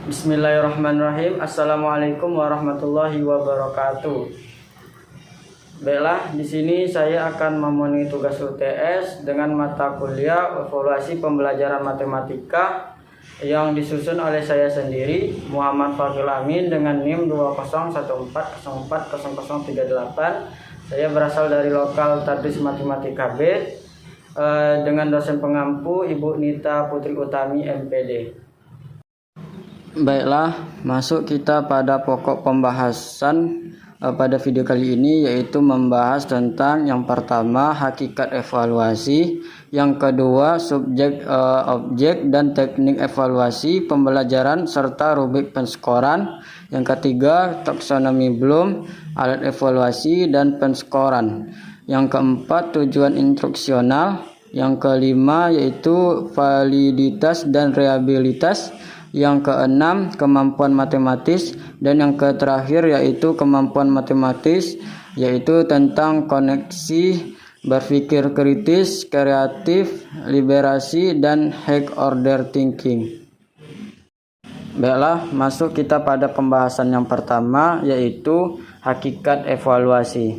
Bismillahirrahmanirrahim. Assalamualaikum warahmatullahi wabarakatuh. Baiklah, di sini saya akan memenuhi tugas UTS dengan mata kuliah evaluasi pembelajaran matematika yang disusun oleh saya sendiri, Muhammad Fadil Amin, dengan NIM 2014040038. Saya berasal dari lokal Tadris Matematika B dengan dosen pengampu Ibu Nita Putri Utami MPD. Baiklah, masuk kita pada pokok pembahasan pada video kali ini, yaitu membahas tentang yang pertama hakikat evaluasi, yang kedua subjek, objek dan teknik evaluasi pembelajaran serta rubrik penskoran, yang ketiga taksonomi Bloom, alat evaluasi dan penskoran, yang keempat tujuan instruksional, yang kelima yaitu validitas dan reliabilitas, yang keenam kemampuan matematis, dan yang terakhir yaitu kemampuan matematis, yaitu tentang koneksi, berpikir kritis, kreatif, liberasi, dan high order thinking. Baiklah, masuk kita pada pembahasan yang pertama, yaitu hakikat evaluasi.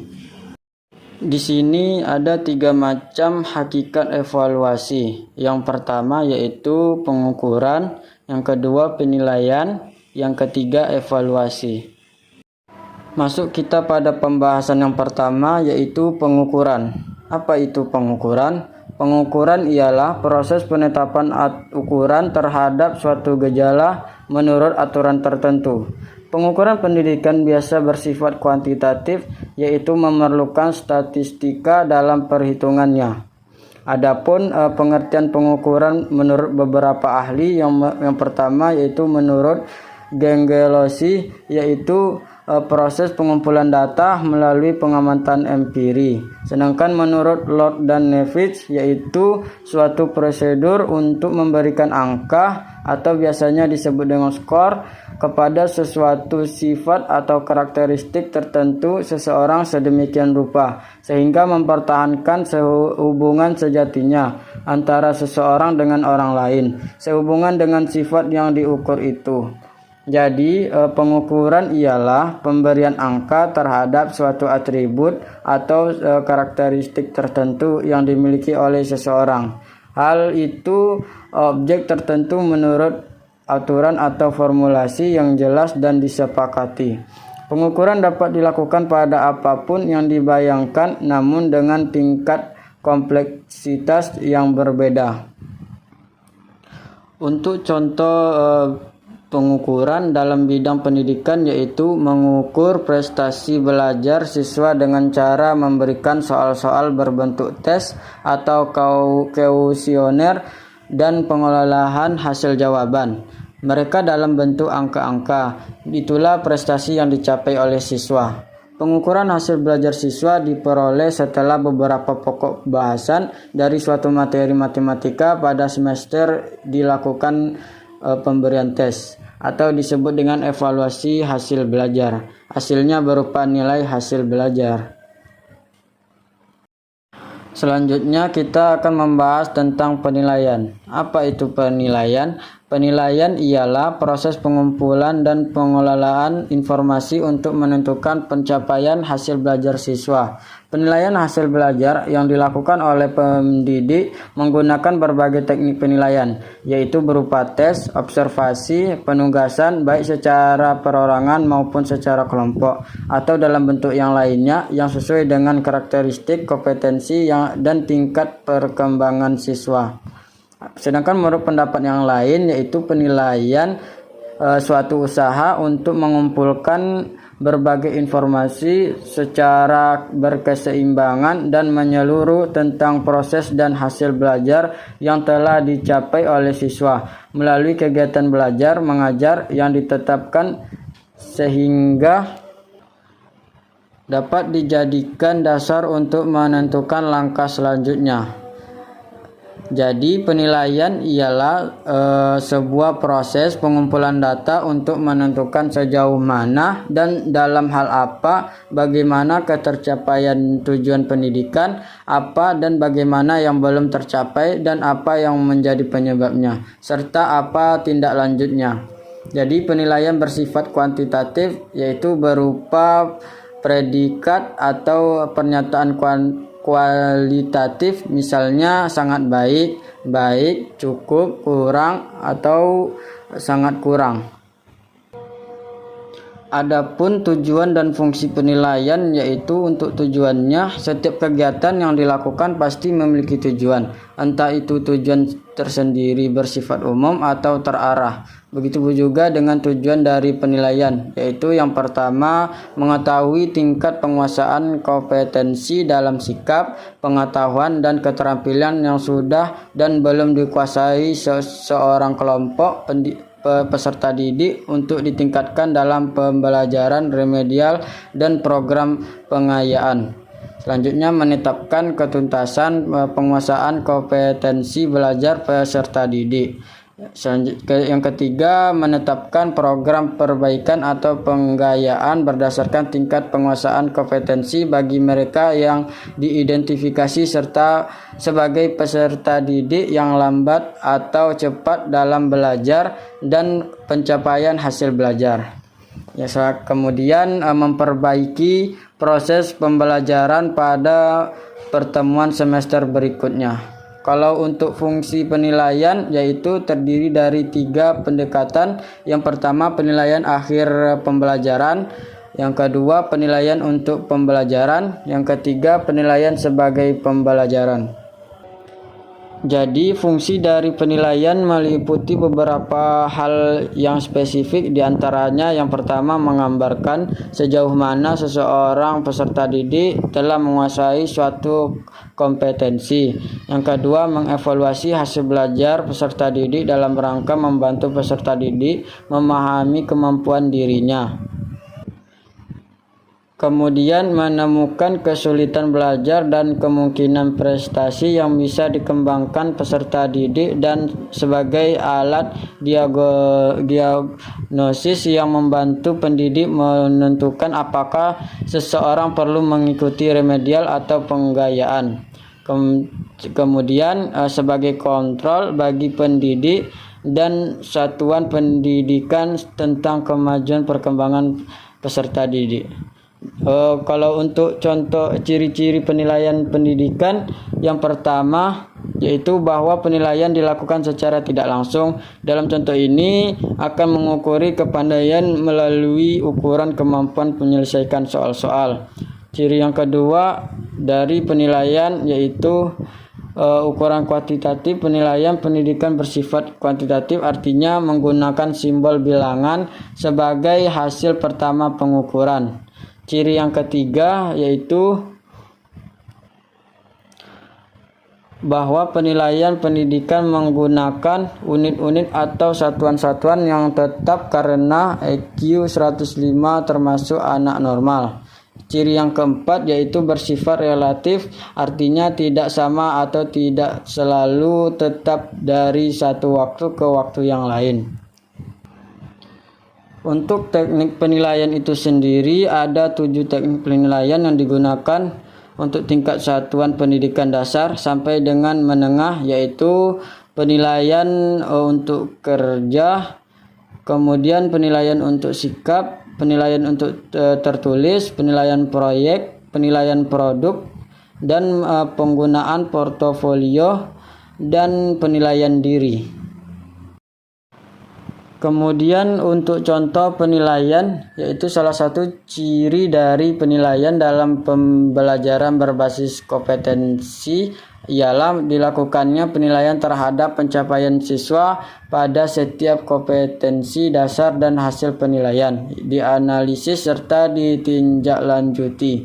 Di sini ada 3 macam hakikat evaluasi. Yang pertama yaitu pengukuran, yang kedua penilaian, yang ketiga evaluasi. Masuk kita pada pembahasan yang pertama, yaitu pengukuran. Apa itu pengukuran? Pengukuran ialah proses penetapan ukuran terhadap suatu gejala menurut aturan tertentu. Pengukuran pendidikan biasa bersifat kuantitatif, yaitu memerlukan statistika dalam perhitungannya. Adapun pengertian pengukuran menurut beberapa ahli, yang pertama yaitu menurut Gengelosi, yaitu proses pengumpulan data melalui pengamatan empiri. Sedangkan menurut Lord dan Nevitt, yaitu suatu prosedur untuk memberikan angka atau biasanya disebut dengan skor kepada sesuatu sifat atau karakteristik tertentu seseorang sedemikian rupa sehingga mempertahankan hubungan sejatinya antara seseorang dengan orang lain sehubungan dengan sifat yang diukur itu. Jadi pengukuran ialah pemberian angka terhadap suatu atribut atau karakteristik tertentu yang dimiliki oleh seseorang. Hal itu objek tertentu menurut aturan atau formulasi yang jelas dan disepakati. Pengukuran dapat dilakukan pada apapun yang dibayangkan, namun dengan tingkat kompleksitas yang berbeda. Untuk contoh pengukuran dalam bidang pendidikan, yaitu mengukur prestasi belajar siswa dengan cara memberikan soal-soal berbentuk tes atau kuesioner dan pengolahan hasil jawaban mereka dalam bentuk angka-angka. Itulah prestasi yang dicapai oleh siswa. Pengukuran hasil belajar siswa diperoleh setelah beberapa pokok bahasan dari suatu materi matematika pada semester dilakukan pemberian tes atau disebut dengan evaluasi hasil belajar. Hasilnya berupa nilai hasil belajar. Selanjutnya kita akan membahas tentang penilaian. Apa itu penilaian? Penilaian ialah proses pengumpulan dan pengelolaan informasi untuk menentukan pencapaian hasil belajar siswa. Penilaian hasil belajar yang dilakukan oleh pendidik menggunakan berbagai teknik penilaian, yaitu berupa tes, observasi, penugasan baik secara perorangan maupun secara kelompok, atau dalam bentuk yang lainnya yang sesuai dengan karakteristik, kompetensi dan tingkat perkembangan siswa. Sedangkan menurut pendapat yang lain, yaitu penilaian suatu usaha untuk mengumpulkan berbagai informasi secara berkeseimbangan dan menyeluruh tentang proses dan hasil belajar yang telah dicapai oleh siswa melalui kegiatan belajar mengajar yang ditetapkan sehingga dapat dijadikan dasar untuk menentukan langkah selanjutnya. Jadi penilaian ialah sebuah proses pengumpulan data untuk menentukan sejauh mana dan dalam hal apa, bagaimana ketercapaian tujuan pendidikan, apa dan bagaimana yang belum tercapai dan apa yang menjadi penyebabnya, serta apa tindak lanjutnya. Jadi penilaian bersifat kuantitatif yaitu berupa predikat atau pernyataan kualitatif, misalnya sangat baik, baik, cukup, kurang, atau sangat kurang. Adapun tujuan dan fungsi penilaian, yaitu untuk tujuannya setiap kegiatan yang dilakukan pasti memiliki tujuan, entah itu tujuan tersendiri bersifat umum atau terarah. Begitu juga dengan tujuan dari penilaian, yaitu yang pertama mengetahui tingkat penguasaan kompetensi dalam sikap, pengetahuan, dan keterampilan yang sudah dan belum dikuasai seorang kelompok peserta didik untuk ditingkatkan dalam pembelajaran remedial dan program pengayaan. Selanjutnya menetapkan ketuntasan penguasaan kompetensi belajar peserta didik. Yang ketiga, menetapkan program perbaikan atau penggayaan berdasarkan tingkat penguasaan kompetensi bagi mereka yang diidentifikasi serta sebagai peserta didik yang lambat atau cepat dalam belajar dan pencapaian hasil belajar. Kemudian memperbaiki proses pembelajaran pada pertemuan semester berikutnya. Kalau untuk fungsi penilaian, yaitu terdiri dari 3 pendekatan. Yang pertama penilaian akhir pembelajaran, yang kedua penilaian untuk pembelajaran, yang ketiga penilaian sebagai pembelajaran. Jadi fungsi dari penilaian meliputi beberapa hal yang spesifik, diantaranya yang pertama menggambarkan sejauh mana seseorang peserta didik telah menguasai suatu kompetensi. Yang kedua mengevaluasi hasil belajar peserta didik dalam rangka membantu peserta didik memahami kemampuan dirinya. Kemudian menemukan kesulitan belajar dan kemungkinan prestasi yang bisa dikembangkan peserta didik dan sebagai alat diagnosis yang membantu pendidik menentukan apakah seseorang perlu mengikuti remedial atau penggayaan. Kemudian sebagai kontrol bagi pendidik dan satuan pendidikan tentang kemajuan perkembangan peserta didik. Kalau untuk contoh ciri-ciri penilaian pendidikan, yang pertama yaitu bahwa penilaian dilakukan secara tidak langsung. Dalam contoh ini akan mengukuri kepandaian melalui ukuran kemampuan menyelesaikan soal-soal. Ciri yang kedua dari penilaian yaitu ukuran kuantitatif. Penilaian pendidikan bersifat kuantitatif, artinya menggunakan simbol bilangan sebagai hasil pertama pengukuran. Ciri yang ketiga yaitu bahwa penilaian pendidikan menggunakan unit-unit atau satuan-satuan yang tetap karena IQ 105 termasuk anak normal. Ciri yang keempat yaitu bersifat relatif, artinya tidak sama atau tidak selalu tetap dari satu waktu ke waktu yang lain. Untuk teknik penilaian itu sendiri ada 7 teknik penilaian yang digunakan untuk tingkat satuan pendidikan dasar sampai dengan menengah, yaitu penilaian untuk kerja, kemudian penilaian untuk sikap, penilaian untuk tertulis, penilaian proyek, penilaian produk, dan penggunaan portofolio, dan penilaian diri. Kemudian untuk contoh penilaian, yaitu salah satu ciri dari penilaian dalam pembelajaran berbasis kompetensi ialah dilakukannya penilaian terhadap pencapaian siswa pada setiap kompetensi dasar dan hasil penilaian dianalisis serta ditindaklanjuti.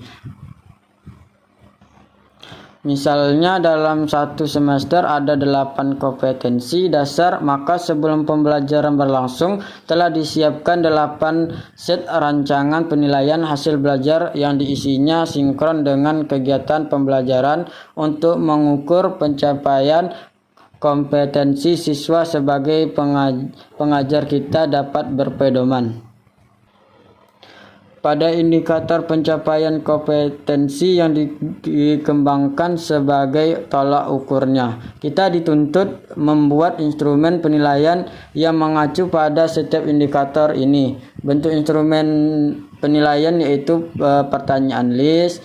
Misalnya dalam satu semester ada 8 kompetensi dasar, maka sebelum pembelajaran berlangsung telah disiapkan 8 set rancangan penilaian hasil belajar yang diisinya sinkron dengan kegiatan pembelajaran untuk mengukur pencapaian kompetensi siswa pengajar kita dapat berpedoman. pada indikator pencapaian kompetensi yang dikembangkan sebagai tolak ukurnya. Kita dituntut membuat instrumen penilaian yang mengacu pada setiap indikator ini. Bentuk instrumen penilaian yaitu pertanyaan list,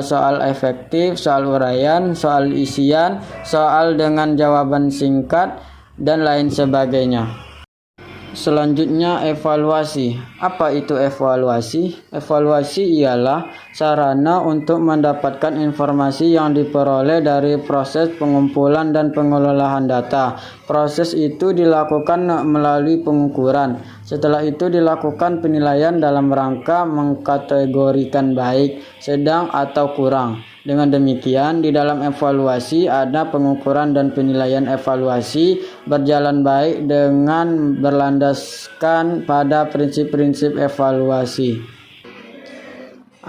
soal efektif, soal uraian, soal isian, soal dengan jawaban singkat, dan lain sebagainya. Selanjutnya, evaluasi. Apa itu evaluasi? Evaluasi ialah sarana untuk mendapatkan informasi yang diperoleh dari proses pengumpulan dan pengelolaan data. Proses itu dilakukan melalui pengukuran. Setelah itu dilakukan penilaian dalam rangka mengkategorikan baik, sedang, atau kurang. Dengan demikian, di dalam evaluasi ada pengukuran dan penilaian evaluasi berjalan baik dengan berlandaskan pada prinsip-prinsip evaluasi.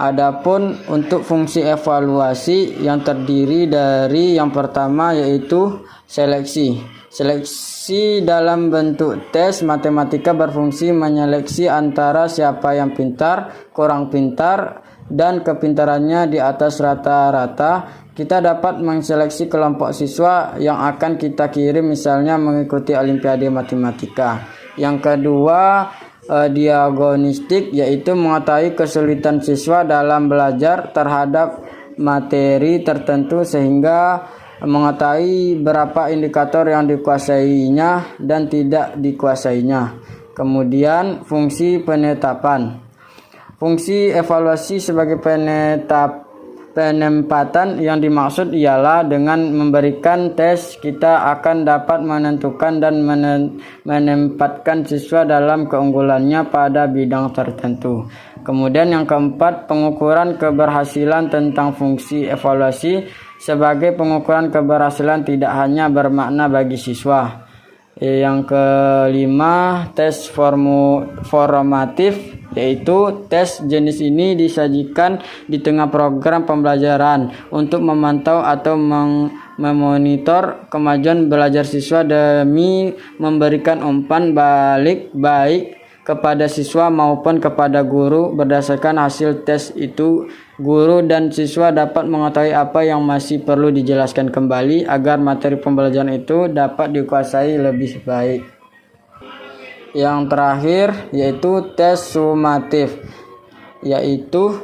Adapun untuk fungsi evaluasi yang terdiri dari yang pertama yaitu seleksi. Seleksi dalam bentuk tes matematika berfungsi menyeleksi antara siapa yang pintar, kurang pintar, dan kepintarannya di atas rata-rata. Kita dapat menseleksi kelompok siswa yang akan kita kirim misalnya mengikuti Olimpiade Matematika. Yang kedua, diagnostik, yaitu mengetahui kesulitan siswa dalam belajar terhadap materi tertentu sehingga mengetahui berapa indikator yang dikuasainya dan tidak dikuasainya. Kemudian, fungsi penetapan. Fungsi evaluasi sebagai penempatan yang dimaksud ialah dengan memberikan tes kita akan dapat menentukan dan menempatkan siswa dalam keunggulannya pada bidang tertentu. Kemudian yang keempat, pengukuran keberhasilan. Tentang fungsi evaluasi sebagai pengukuran keberhasilan tidak hanya bermakna bagi siswa. Yang kelima, tes formatif, yaitu tes jenis ini disajikan di tengah program pembelajaran untuk memantau atau memonitor kemajuan belajar siswa demi memberikan umpan balik baik kepada siswa maupun kepada guru. Berdasarkan hasil tes itu, guru dan siswa dapat mengetahui apa yang masih perlu dijelaskan kembali agar materi pembelajaran itu dapat dikuasai lebih baik. Yang terakhir yaitu tes sumatif, yaitu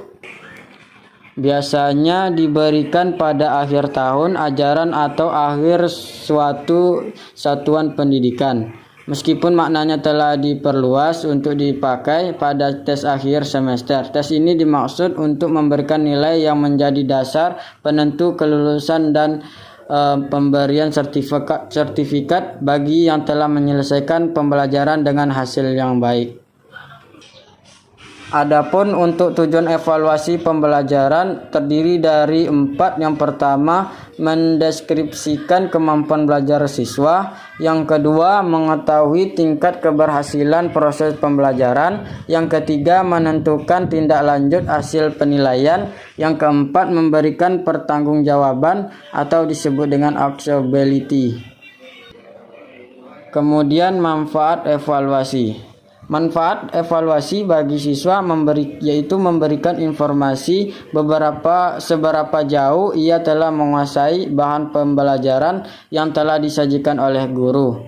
biasanya diberikan pada akhir tahun ajaran atau akhir suatu satuan pendidikan. Meskipun maknanya telah diperluas untuk dipakai pada tes akhir semester. Tes ini dimaksud untuk memberikan nilai yang menjadi dasar penentu kelulusan dan pemberian sertifikat bagi yang telah menyelesaikan pembelajaran dengan hasil yang baik. Adapun untuk tujuan evaluasi pembelajaran terdiri dari 4. Yang pertama, mendeskripsikan kemampuan belajar siswa. Yang kedua, mengetahui tingkat keberhasilan proses pembelajaran. Yang ketiga, menentukan tindak lanjut hasil penilaian. Yang keempat, memberikan pertanggungjawaban atau disebut dengan accountability. Kemudian manfaat evaluasi. Manfaat evaluasi bagi siswa yaitu memberikan informasi seberapa jauh ia telah menguasai bahan pembelajaran yang telah disajikan oleh guru.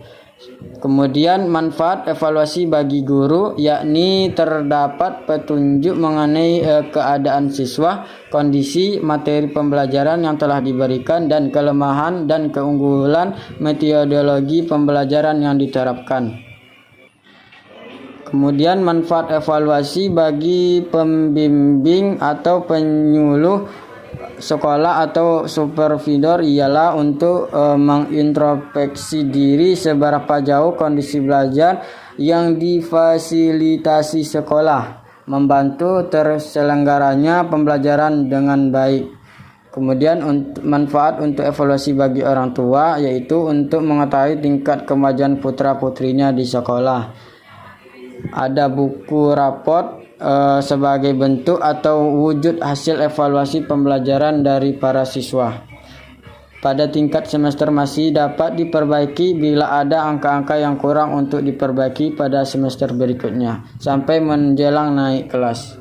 Kemudian manfaat evaluasi bagi guru yakni terdapat petunjuk mengenai keadaan siswa, kondisi materi pembelajaran yang telah diberikan, dan kelemahan dan keunggulan metodologi pembelajaran yang diterapkan. Kemudian manfaat evaluasi bagi pembimbing atau penyuluh sekolah atau supervisor ialah untuk mengintrospeksi diri seberapa jauh kondisi belajar yang difasilitasi sekolah, membantu terselenggaranya pembelajaran dengan baik. Kemudian manfaat untuk evaluasi bagi orang tua yaitu untuk mengetahui tingkat kemajuan putra-putrinya di sekolah. Ada buku raport sebagai bentuk atau wujud hasil evaluasi pembelajaran dari para siswa. Pada tingkat semester masih dapat diperbaiki bila ada angka-angka yang kurang untuk diperbaiki pada semester berikutnya sampai menjelang naik kelas.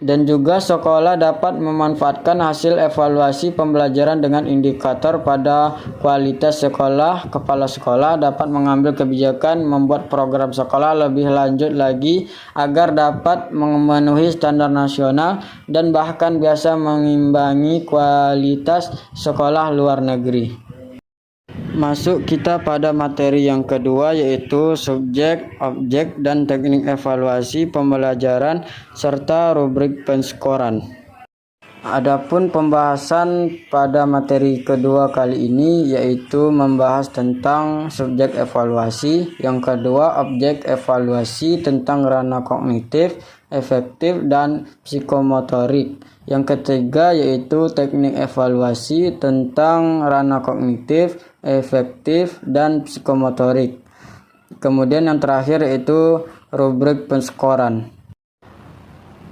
Dan juga sekolah dapat memanfaatkan hasil evaluasi pembelajaran dengan indikator pada kualitas sekolah. Kepala sekolah dapat mengambil kebijakan membuat program sekolah lebih lanjut lagi agar dapat memenuhi standar nasional dan bahkan bisa mengimbangi kualitas sekolah luar negeri. Masuk kita pada materi yang kedua, yaitu subjek, objek, dan teknik evaluasi pembelajaran serta rubrik penskoran. Adapun pembahasan pada materi kedua kali ini yaitu membahas tentang subjek evaluasi, yang kedua objek evaluasi tentang ranah kognitif, efektif, dan psikomotorik. Yang ketiga yaitu teknik evaluasi tentang ranah kognitif, efektif, dan psikomotorik. Kemudian yang terakhir yaitu rubrik penskoran.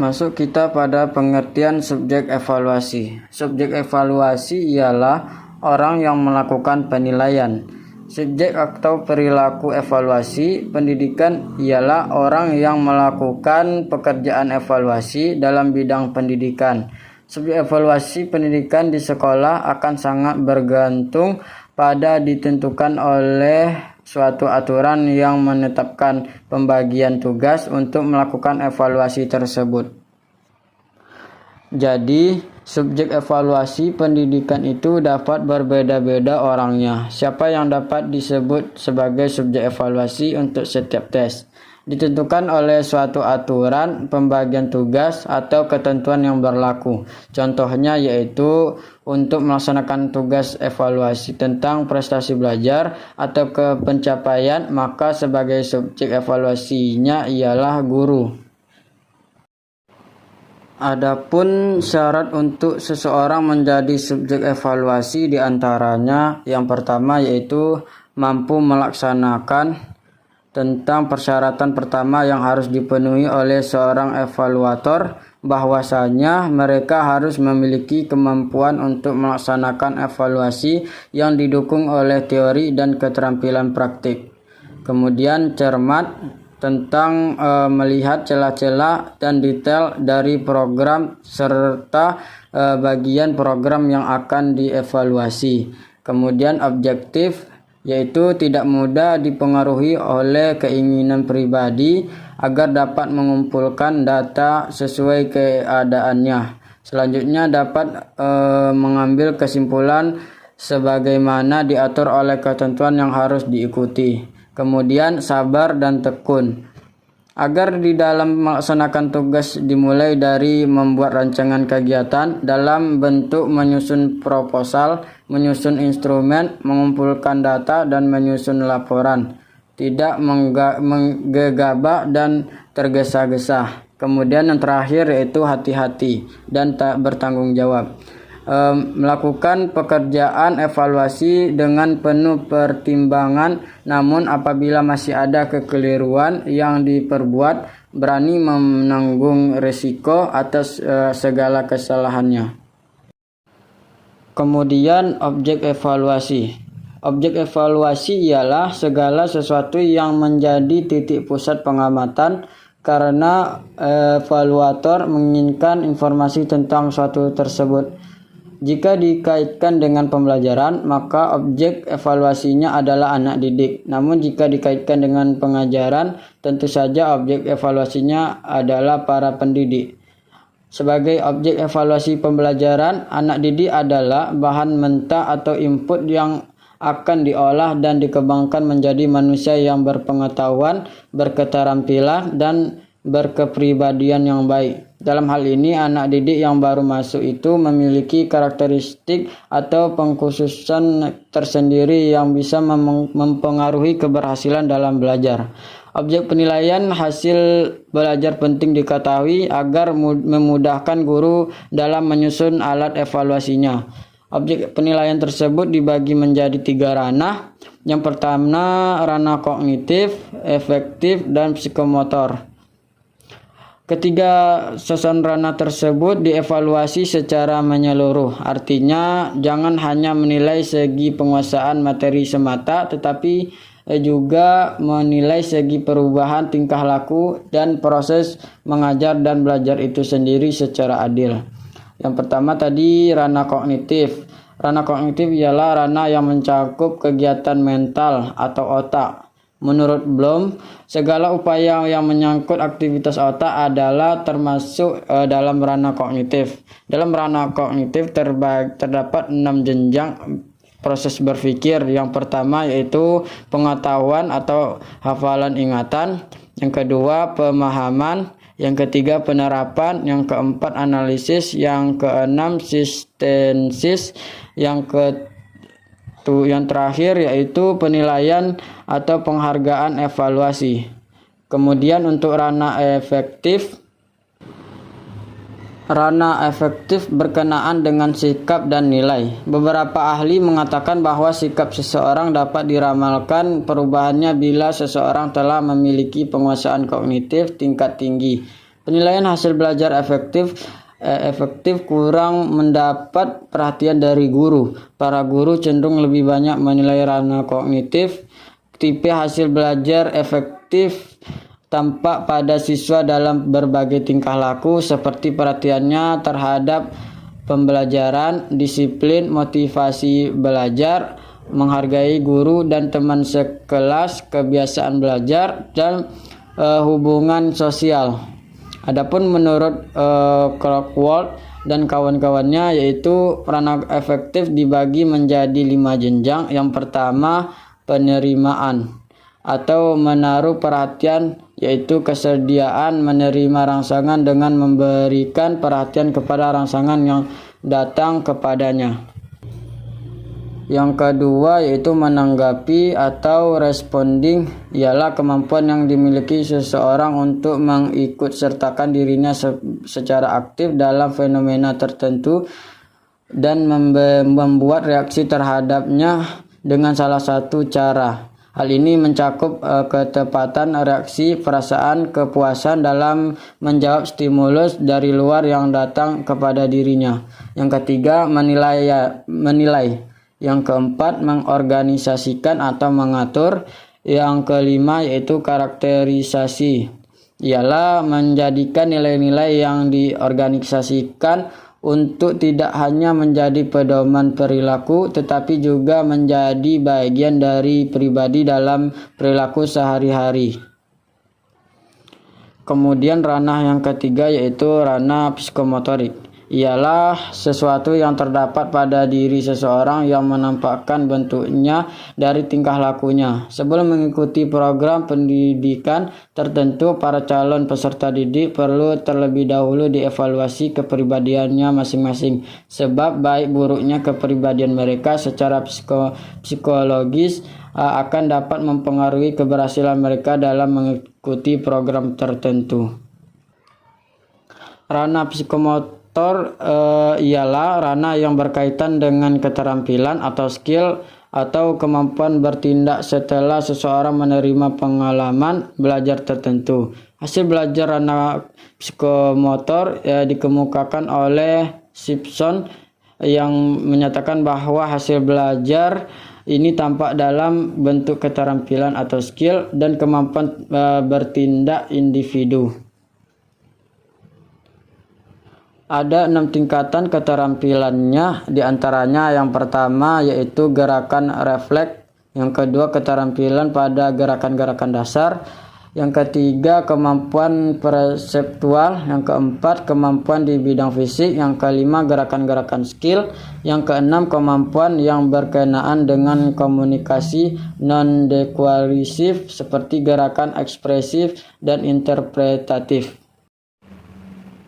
Masuk kita pada pengertian subjek evaluasi. Subjek evaluasi ialah orang yang melakukan penilaian. Subjek atau perilaku evaluasi pendidikan ialah orang yang melakukan pekerjaan evaluasi dalam bidang pendidikan. Subjek evaluasi pendidikan di sekolah akan sangat bergantung pada ditentukan oleh suatu aturan yang menetapkan pembagian tugas untuk melakukan evaluasi tersebut. Jadi, subjek evaluasi pendidikan itu dapat berbeda-beda orangnya. Siapa yang dapat disebut sebagai subjek evaluasi untuk setiap tes ditentukan oleh suatu aturan pembagian tugas atau ketentuan yang berlaku. Contohnya yaitu untuk melaksanakan tugas evaluasi tentang prestasi belajar atau pencapaian, maka sebagai subjek evaluasinya ialah guru. Adapun syarat untuk seseorang menjadi subjek evaluasi diantaranya yang pertama yaitu mampu melaksanakan. Tentang persyaratan pertama yang harus dipenuhi oleh seorang evaluator, bahwasanya mereka harus memiliki kemampuan untuk melaksanakan evaluasi yang didukung oleh teori dan keterampilan praktik. Kemudian cermat tentang melihat celah-celah dan detail dari program serta bagian program yang akan dievaluasi. Kemudian objektif, yaitu tidak mudah dipengaruhi oleh keinginan pribadi agar dapat mengumpulkan data sesuai keadaannya. Selanjutnya dapat mengambil kesimpulan sebagaimana diatur oleh ketentuan yang harus diikuti. Kemudian sabar dan tekun. Agar di dalam melaksanakan tugas dimulai dari membuat rancangan kegiatan dalam bentuk menyusun proposal, menyusun instrumen, mengumpulkan data, dan menyusun laporan. Tidak menggegabah dan tergesa-gesa. Kemudian yang terakhir yaitu hati-hati dan tak bertanggung jawab. Melakukan pekerjaan evaluasi dengan penuh pertimbangan, namun apabila masih ada kekeliruan yang diperbuat, berani menanggung risiko atas segala kesalahannya. Kemudian objek evaluasi. Objek evaluasi ialah segala sesuatu yang menjadi titik pusat pengamatan karena evaluator menginginkan informasi tentang suatu tersebut. Jika dikaitkan dengan pembelajaran, maka objek evaluasinya adalah anak didik. Namun jika dikaitkan dengan pengajaran, tentu saja objek evaluasinya adalah para pendidik. Sebagai objek evaluasi pembelajaran, anak didik adalah bahan mentah atau input yang akan diolah dan dikembangkan menjadi manusia yang berpengetahuan, berketerampilan, dan berkepribadian yang baik. Dalam hal ini, anak didik yang baru masuk itu memiliki karakteristik atau pengkhususan tersendiri yang bisa mempengaruhi keberhasilan dalam belajar. Objek penilaian hasil belajar penting diketahui agar memudahkan guru dalam menyusun alat evaluasinya. Objek penilaian tersebut dibagi menjadi 3 ranah. Yang pertama, ranah kognitif, efektif, dan psikomotor. Ketiga susun ranah tersebut dievaluasi secara menyeluruh. Artinya, jangan hanya menilai segi penguasaan materi semata, tetapi juga menilai segi perubahan tingkah laku dan proses mengajar dan belajar itu sendiri secara adil. Yang pertama tadi ranah kognitif. Ranah kognitif ialah ranah yang mencakup kegiatan mental atau otak. Menurut Bloom, segala upaya yang menyangkut aktivitas otak adalah termasuk dalam ranah kognitif. Dalam ranah kognitif terdapat 6 jenjang proses berpikir. Yang pertama yaitu pengetahuan atau hafalan ingatan. Yang kedua pemahaman. Yang ketiga penerapan. Yang keempat analisis. Yang keenam sintesis. Yang terakhir yaitu penilaian atau penghargaan evaluasi. Kemudian untuk ranah efektif berkenaan dengan sikap dan nilai. Beberapa ahli mengatakan bahwa sikap seseorang dapat diramalkan perubahannya bila seseorang telah memiliki penguasaan kognitif tingkat tinggi. Penilaian hasil belajar efektif kurang mendapat perhatian dari guru. Para guru cenderung lebih banyak menilai ranah kognitif. Tipe hasil belajar efektif tampak pada siswa dalam berbagai tingkah laku seperti perhatiannya terhadap pembelajaran, disiplin, motivasi belajar, menghargai guru dan teman sekelas, kebiasaan belajar, dan hubungan sosial. Adapun menurut Crockwell dan kawan-kawannya yaitu ranah efektif dibagi menjadi 5 jenjang. Yang pertama penerimaan atau menaruh perhatian, yaitu kesediaan menerima rangsangan dengan memberikan perhatian kepada rangsangan yang datang kepadanya. Yang kedua yaitu menanggapi atau responding, ialah kemampuan yang dimiliki seseorang untuk mengikut sertakan dirinya secara aktif dalam fenomena tertentu dan membuat reaksi terhadapnya dengan salah satu cara. Hal ini mencakup ketepatan reaksi, perasaan, kepuasan dalam menjawab stimulus dari luar yang datang kepada dirinya. Yang ketiga menilai. Yang keempat mengorganisasikan atau mengatur. Yang kelima yaitu karakterisasi, ialah menjadikan nilai-nilai yang diorganisasikan untuk tidak hanya menjadi pedoman perilaku tetapi juga menjadi bagian dari pribadi dalam perilaku sehari-hari. Kemudian ranah yang ketiga yaitu ranah psikomotorik, ialah sesuatu yang terdapat pada diri seseorang yang menampakkan bentuknya dari tingkah lakunya. Sebelum mengikuti program pendidikan tertentu, para calon peserta didik perlu terlebih dahulu dievaluasi kepribadiannya masing-masing, sebab baik buruknya kepribadian mereka secara psikologis akan dapat mempengaruhi keberhasilan mereka dalam mengikuti program tertentu. Ranah psikomotor ialah ranah yang berkaitan dengan keterampilan atau skill atau kemampuan bertindak setelah seseorang menerima pengalaman belajar tertentu. Hasil belajar ranah psikomotor dikemukakan oleh Simpson yang menyatakan bahwa hasil belajar ini tampak dalam bentuk keterampilan atau skill dan kemampuan bertindak individu. Ada 6 tingkatan keterampilannya, diantaranya yang pertama yaitu gerakan refleks, yang kedua keterampilan pada gerakan-gerakan dasar, yang ketiga kemampuan perseptual, yang keempat kemampuan di bidang fisik, yang kelima gerakan-gerakan skill, yang keenam kemampuan yang berkenaan dengan komunikasi non-dekualisif seperti gerakan ekspresif dan interpretatif.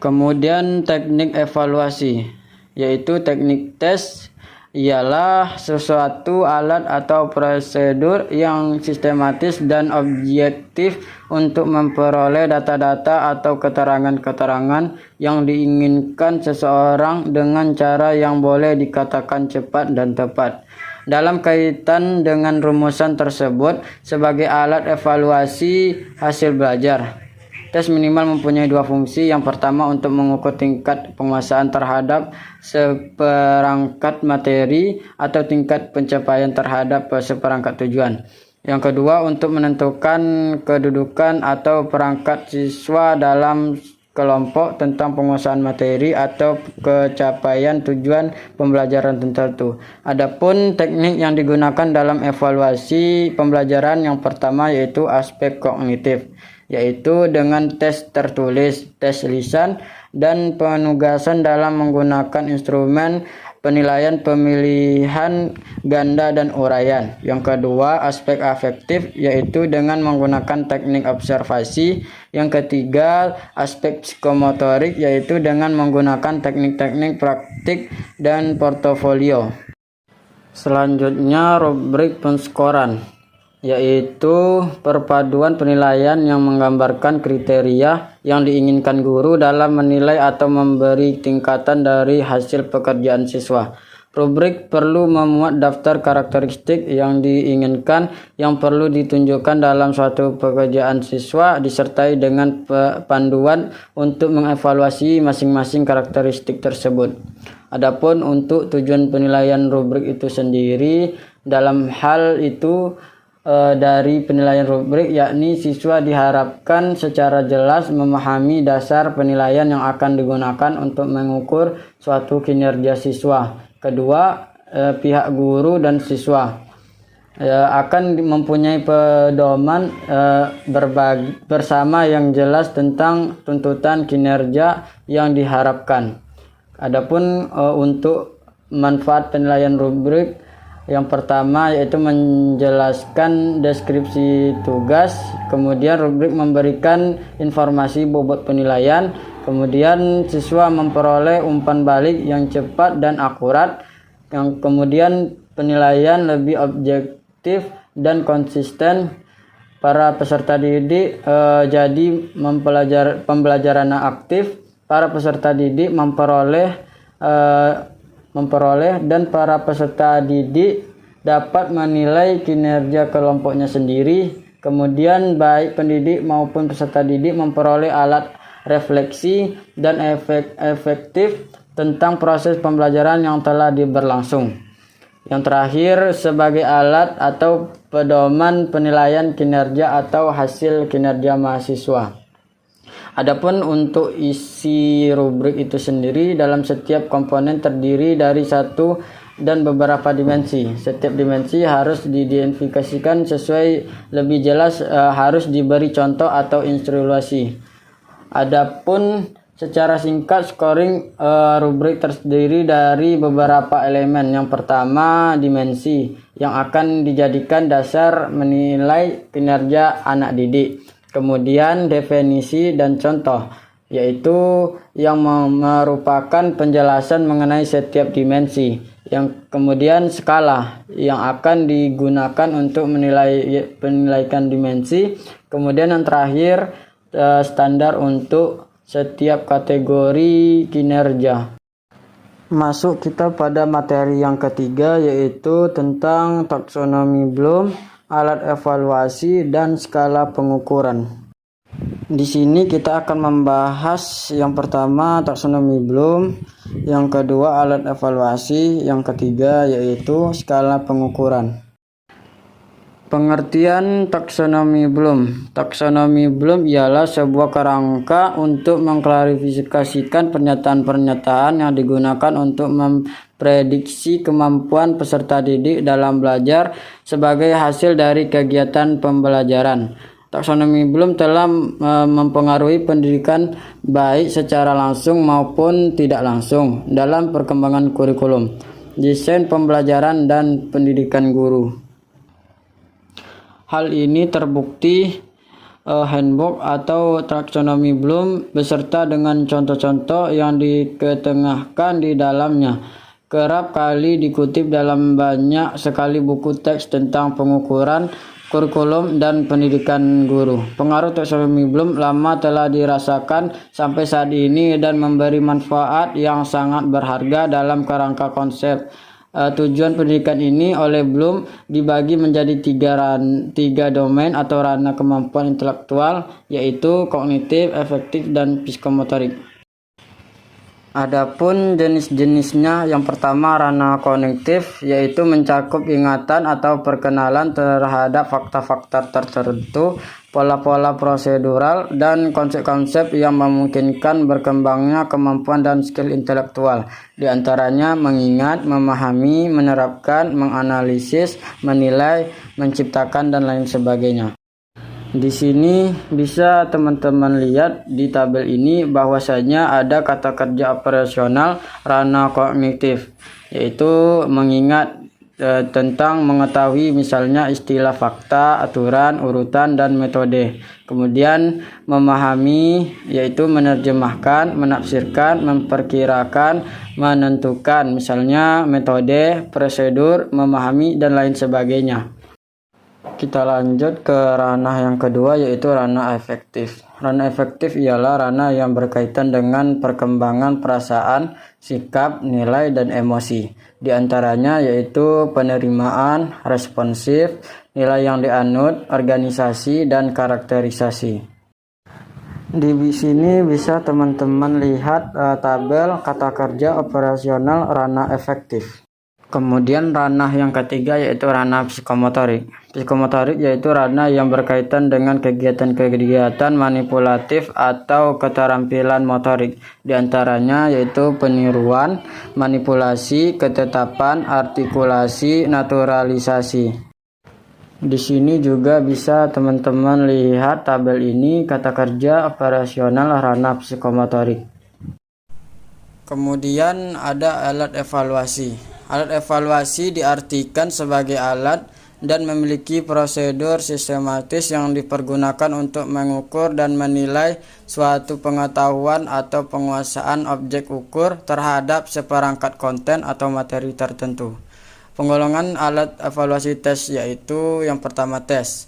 Kemudian teknik evaluasi, yaitu teknik tes, ialah sesuatu alat atau prosedur yang sistematis dan objektif untuk memperoleh data-data atau keterangan-keterangan yang diinginkan seseorang dengan cara yang boleh dikatakan cepat dan tepat. Dalam kaitan dengan rumusan tersebut, sebagai alat evaluasi hasil belajar, tes minimal mempunyai 2 fungsi. Yang pertama untuk mengukur tingkat penguasaan terhadap seperangkat materi atau tingkat pencapaian terhadap seperangkat tujuan. Yang kedua, untuk menentukan kedudukan atau perangkat siswa dalam kelompok tentang penguasaan materi atau capaian tujuan pembelajaran tertentu. Adapun teknik yang digunakan dalam evaluasi pembelajaran yang pertama yaitu aspek kognitif, yaitu dengan tes tertulis, tes lisan, dan penugasan dalam menggunakan instrumen penilaian pemilihan ganda dan uraian. Yang kedua, aspek afektif, yaitu dengan menggunakan teknik observasi. Yang ketiga, aspek psikomotorik, yaitu dengan menggunakan teknik-teknik praktik dan portofolio. Selanjutnya, rubrik penskoran, yaitu perpaduan penilaian yang menggambarkan kriteria yang diinginkan guru dalam menilai atau memberi tingkatan dari hasil pekerjaan siswa. Rubrik perlu memuat daftar karakteristik yang diinginkan yang perlu ditunjukkan dalam suatu pekerjaan siswa, disertai dengan panduan untuk mengevaluasi masing-masing karakteristik tersebut. Adapun untuk tujuan penilaian rubrik itu sendiri, dalam hal itu dari penilaian rubrik, yakni siswa diharapkan secara jelas memahami dasar penilaian yang akan digunakan untuk mengukur suatu kinerja siswa. Kedua, pihak guru dan siswa akan mempunyai pedoman bersama yang jelas tentang tuntutan kinerja yang diharapkan. Adapun untuk manfaat penilaian rubrik, yang pertama yaitu menjelaskan deskripsi tugas, kemudian rubrik memberikan informasi bobot penilaian, kemudian siswa memperoleh umpan balik yang cepat dan akurat, yang kemudian penilaian lebih objektif dan konsisten. Para peserta didik jadi pembelajaran aktif, para peserta didik memperoleh dan para peserta didik dapat menilai kinerja kelompoknya sendiri. Kemudian baik pendidik maupun peserta didik memperoleh alat refleksi dan efektif tentang proses pembelajaran yang telah berlangsung. Yang terakhir, sebagai alat atau pedoman penilaian kinerja atau hasil kinerja mahasiswa. Adapun untuk isi rubrik itu sendiri, dalam setiap komponen terdiri dari satu dan beberapa dimensi. Setiap dimensi harus diidentifikasikan sesuai lebih jelas, harus diberi contoh atau ilustrasi. Adapun secara singkat, scoring rubrik terdiri dari beberapa elemen. Yang pertama, dimensi yang akan dijadikan dasar menilai kinerja anak didik. Kemudian definisi dan contoh, yaitu yang merupakan penjelasan mengenai setiap dimensi. Yang kemudian skala yang akan digunakan untuk menilaikan dimensi. Kemudian yang terakhir, standar untuk setiap kategori kinerja. Masuk kita pada materi yang ketiga, yaitu tentang taksonomi Bloom, alat evaluasi, dan skala pengukuran. Di sini kita akan membahas yang pertama taksonomi Bloom, yang kedua alat evaluasi, yang ketiga yaitu skala pengukuran. Pengertian taksonomi Bloom. Taksonomi Bloom ialah sebuah kerangka untuk mengklarifikasikan pernyataan-pernyataan yang digunakan untuk memprediksi kemampuan peserta didik dalam belajar sebagai hasil dari kegiatan pembelajaran. Taksonomi Bloom telah mempengaruhi pendidikan baik secara langsung maupun tidak langsung dalam perkembangan kurikulum, desain pembelajaran, dan pendidikan guru. Hal ini terbukti handbook atau taksonomi Bloom beserta dengan contoh-contoh yang diketengahkan di dalamnya kerap kali dikutip dalam banyak sekali buku teks tentang pengukuran, kurikulum, dan pendidikan guru. Pengaruh taksonomi Bloom lama telah dirasakan sampai saat ini dan memberi manfaat yang sangat berharga dalam kerangka konsep. Tujuan pendidikan ini oleh Bloom dibagi menjadi tiga domain atau ranah kemampuan intelektual, yaitu kognitif, efektif, dan psikomotorik. Adapun jenis-jenisnya, yang pertama ranah kognitif, yaitu mencakup ingatan atau perkenalan terhadap fakta-fakta tertentu, pola-pola prosedural, dan konsep-konsep yang memungkinkan berkembangnya kemampuan dan skill intelektual. Di antaranya mengingat, memahami, menerapkan, menganalisis, menilai, menciptakan, dan lain sebagainya. Di sini bisa teman-teman lihat di tabel ini bahwasanya ada kata kerja operasional ranah kognitif, yaitu mengingat tentang mengetahui misalnya istilah fakta, aturan, urutan, dan metode. Kemudian memahami, yaitu menerjemahkan, menafsirkan, memperkirakan, menentukan misalnya metode, prosedur, memahami, dan lain sebagainya. Kita lanjut ke ranah yang kedua, yaitu ranah efektif. Ranah efektif ialah ranah yang berkaitan dengan perkembangan perasaan, sikap, nilai, dan emosi. Di antaranya yaitu penerimaan, responsif, nilai yang dianut, organisasi, dan karakterisasi. Di sini bisa teman-teman lihat tabel kata kerja operasional ranah efektif. Kemudian ranah yang ketiga yaitu ranah psikomotorik. Psikomotorik yaitu ranah yang berkaitan dengan kegiatan-kegiatan manipulatif atau keterampilan motorik. Di antaranya yaitu peniruan, manipulasi, ketetapan, artikulasi, naturalisasi. Di sini juga bisa teman-teman lihat tabel ini kata kerja operasional ranah psikomotorik. Kemudian ada alat evaluasi. Alat evaluasi diartikan sebagai alat dan memiliki prosedur sistematis yang dipergunakan untuk mengukur dan menilai suatu pengetahuan atau penguasaan objek ukur terhadap seperangkat konten atau materi tertentu. Penggolongan alat evaluasi tes yaitu yang pertama tes.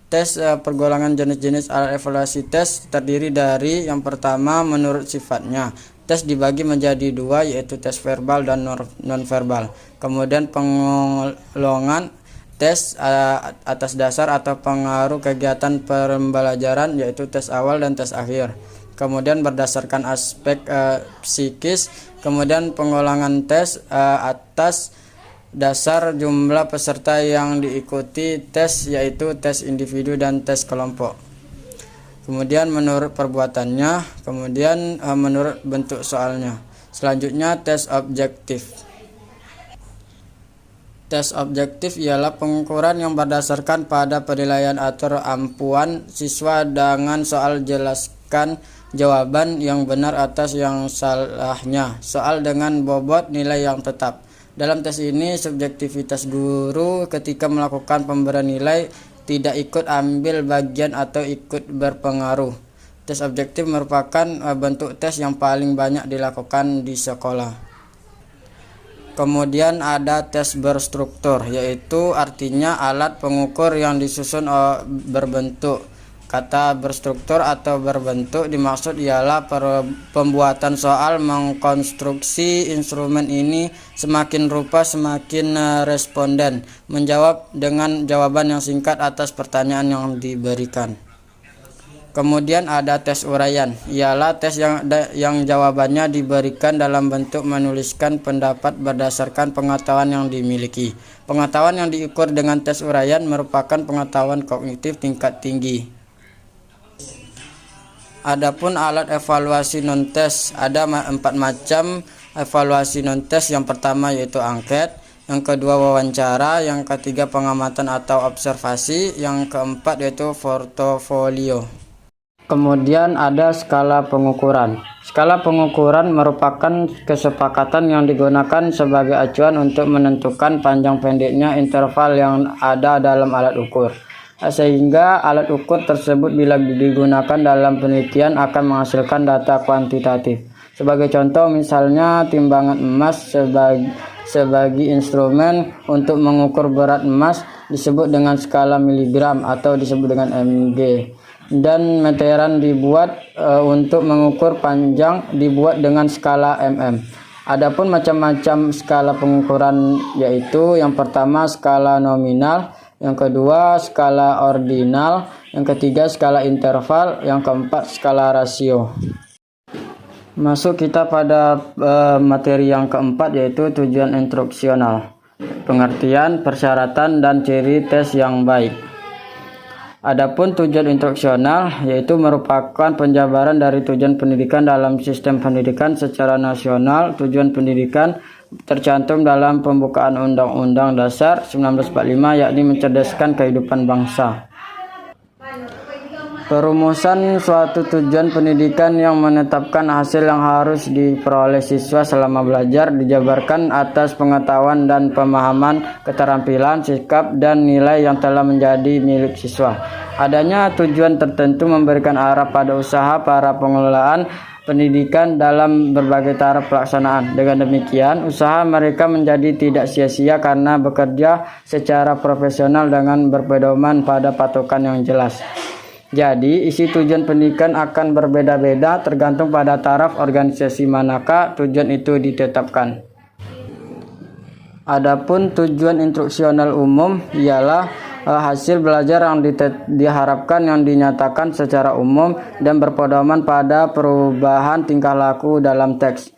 Tes pergolongan jenis-jenis alat evaluasi tes terdiri dari yang pertama menurut sifatnya. Tes dibagi menjadi dua, yaitu tes verbal dan non-verbal. Kemudian penggolongan tes atas dasar atau pengaruh kegiatan pembelajaran, yaitu tes awal dan tes akhir. Kemudian berdasarkan aspek psikis. Kemudian penggolongan tes atas dasar jumlah peserta yang diikuti tes, yaitu tes individu dan tes kelompok. Kemudian menurut perbuatannya, kemudian menurut bentuk soalnya. Selanjutnya tes objektif. Tes objektif ialah pengukuran yang berdasarkan pada penilaian atau ampuan siswa dengan soal jelaskan jawaban yang benar atas yang salahnya. Soal dengan bobot nilai yang tetap. Dalam tes ini subjektivitas guru ketika melakukan pemberian nilai tidak ikut ambil bagian atau ikut berpengaruh. Tes objektif merupakan bentuk tes yang paling banyak dilakukan di sekolah. Kemudian ada tes berstruktur, yaitu artinya alat pengukur yang disusun berbentuk. Kata berstruktur atau berbentuk dimaksud ialah pembuatan soal mengkonstruksi instrumen ini semakin rupa semakin responden menjawab dengan jawaban yang singkat atas pertanyaan yang diberikan. Kemudian ada tes uraian, ialah tes yang jawabannya diberikan dalam bentuk menuliskan pendapat berdasarkan pengetahuan yang dimiliki. Pengetahuan yang diukur dengan tes uraian merupakan pengetahuan kognitif tingkat tinggi. Adapun alat evaluasi non-tes, ada 4 macam evaluasi non-tes. Yang pertama yaitu angket, yang kedua wawancara, yang ketiga pengamatan atau observasi, yang keempat yaitu portofolio. Kemudian ada skala pengukuran. Skala pengukuran merupakan kesepakatan yang digunakan sebagai acuan untuk menentukan panjang pendeknya interval yang ada dalam alat ukur. Sehingga alat ukur tersebut bila digunakan dalam penelitian akan menghasilkan data kuantitatif. Sebagai contoh misalnya timbangan emas sebagai instrumen untuk mengukur berat emas disebut dengan skala miligram atau disebut dengan mg. Dan meteran dibuat untuk mengukur panjang dibuat dengan skala mm. Adapun macam-macam skala pengukuran yaitu yang pertama skala nominal, yang kedua skala ordinal, yang ketiga skala interval, yang keempat skala rasio. Masuk kita pada materi yang keempat, yaitu tujuan instruksional, pengertian, persyaratan, dan ciri tes yang baik. Adapun tujuan instruksional yaitu merupakan penjabaran dari tujuan pendidikan dalam sistem pendidikan secara nasional. Tujuan pendidikan tercantum dalam pembukaan Undang-Undang Dasar 1945, yakni mencerdaskan kehidupan bangsa. Perumusan suatu tujuan pendidikan yang menetapkan hasil yang harus diperoleh siswa selama belajar dijabarkan atas pengetahuan dan pemahaman, keterampilan, sikap, dan nilai yang telah menjadi milik siswa. Adanya tujuan tertentu memberikan arah pada usaha para pengelolaan pendidikan dalam berbagai taraf pelaksanaan. Dengan demikian, usaha mereka menjadi tidak sia-sia karena bekerja secara profesional dengan berpedoman pada patokan yang jelas. Jadi, isi tujuan pendidikan akan berbeda-beda tergantung pada taraf organisasi manakah tujuan itu ditetapkan. Adapun tujuan instruksional umum ialah hasil belajar yang diharapkan yang dinyatakan secara umum dan berpedoman pada perubahan tingkah laku dalam teks.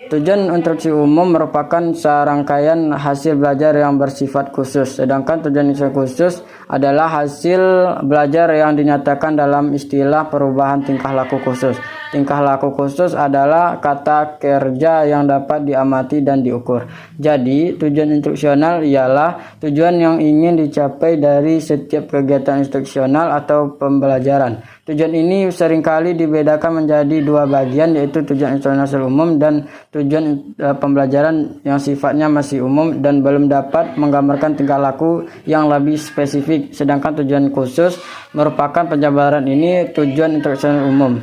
Tujuan instruksi umum merupakan serangkaian hasil belajar yang bersifat khusus, sedangkan tujuan instruksi khusus adalah hasil belajar yang dinyatakan dalam istilah perubahan tingkah laku khusus. Tingkah laku khusus adalah kata kerja yang dapat diamati dan diukur. Jadi, tujuan instruksional ialah tujuan yang ingin dicapai dari setiap kegiatan instruksional atau pembelajaran. Tujuan ini seringkali dibedakan menjadi dua bagian, yaitu tujuan instruksional umum dan tujuan pembelajaran yang sifatnya masih umum dan belum dapat menggambarkan tingkah laku yang lebih spesifik. Sedangkan tujuan khusus merupakan penjabaran ini tujuan instruksional umum.